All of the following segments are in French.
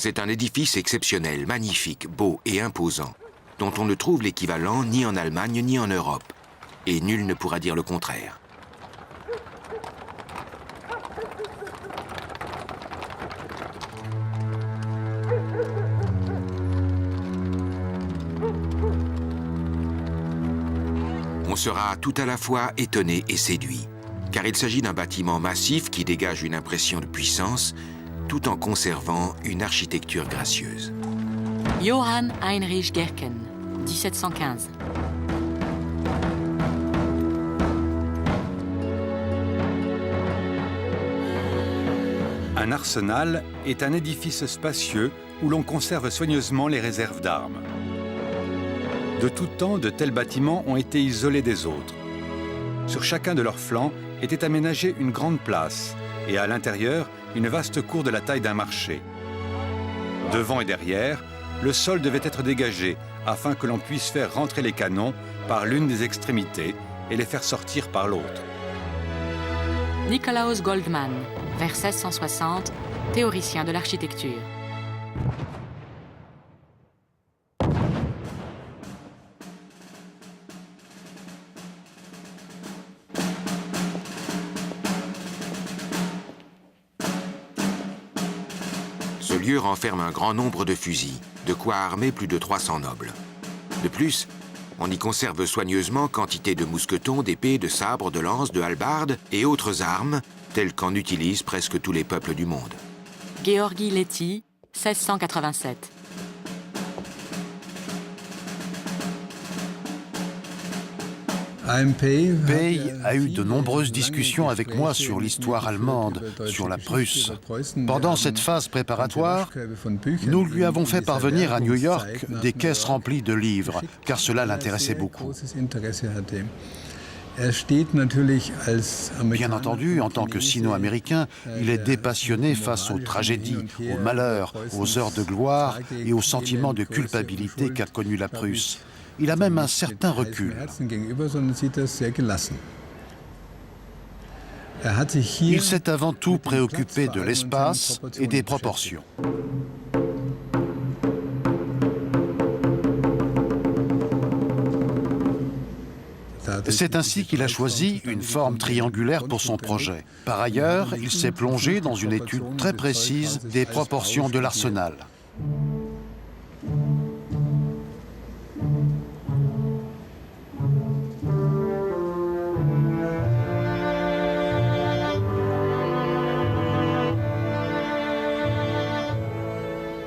C'est un édifice exceptionnel, magnifique, beau et imposant, dont on ne trouve l'équivalent ni en Allemagne ni en Europe. Et nul ne pourra dire le contraire. On sera tout à la fois étonné et séduit, car il s'agit d'un bâtiment massif qui dégage une impression de puissance, tout en conservant une architecture gracieuse. Johann Heinrich Gercken, 1715. Un arsenal est un édifice spacieux où l'on conserve soigneusement les réserves d'armes. De tout temps, de tels bâtiments ont été isolés des autres. Sur chacun de leurs flancs était aménagée une grande place et à l'intérieur, une vaste cour de la taille d'un marché. Devant et derrière, le sol devait être dégagé afin que l'on puisse faire rentrer les canons par l'une des extrémités et les faire sortir par l'autre. Nikolaus Goldmann, vers 1660, théoricien de l'architecture. Ce lieu renferme un grand nombre de fusils, de quoi armer plus de 300 nobles. De plus, on y conserve soigneusement quantité de mousquetons, d'épées, de sabres, de lances, de hallebardes et autres armes, telles qu'en utilisent presque tous les peuples du monde. Georgi Leti, 1687. Pey a eu de nombreuses discussions avec moi sur l'histoire allemande, sur la Prusse. Pendant cette phase préparatoire, nous lui avons fait parvenir à New York des caisses remplies de livres, car cela l'intéressait beaucoup. Bien entendu, en tant que sino-américain, il est dépassionné face aux tragédies, aux malheurs, aux heures de gloire et aux sentiments de culpabilité qu'a connu la Prusse. Il a même un certain recul. Il s'est avant tout préoccupé de l'espace et des proportions. C'est ainsi qu'il a choisi une forme triangulaire pour son projet. Par ailleurs, il s'est plongé dans une étude très précise des proportions de l'arsenal.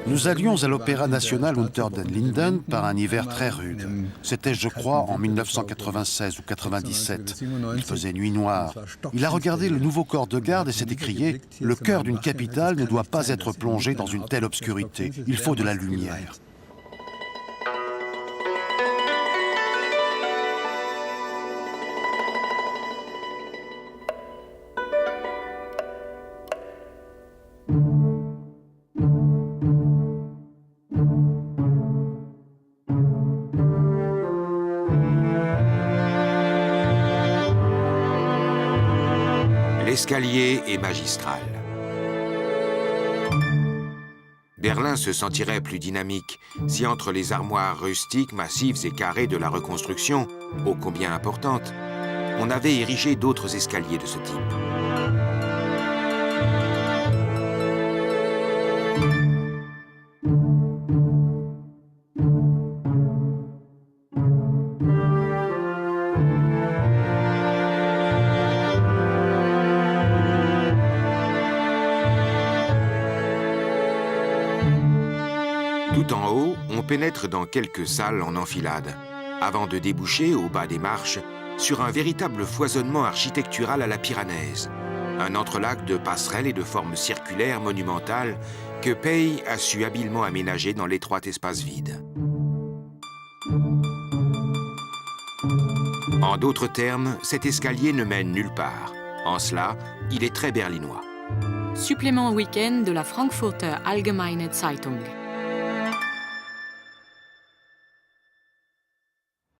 Nous allions à l'Opéra national Unter den Linden par un hiver très rude. C'était, je crois, en 1996 ou 97. Il faisait nuit noire. Il a regardé le nouveau corps de garde et s'est écrié « Le cœur d'une capitale ne doit pas être plongé dans une telle obscurité. Il faut de la lumière. » L'escalier est magistral. Berlin se sentirait plus dynamique si entre les armoires rustiques, massives et carrées de la reconstruction, ô combien importantes, on avait érigé d'autres escaliers de ce type. Tout en haut, on pénètre dans quelques salles en enfilade, avant de déboucher, au bas des marches, sur un véritable foisonnement architectural à la pyranaise, un entrelac de passerelles et de formes circulaires monumentales que Pey a su habilement aménager dans l'étroit espace vide. En d'autres termes, cet escalier ne mène nulle part. En cela, il est très berlinois. Supplément week-end de la Frankfurter Allgemeine Zeitung.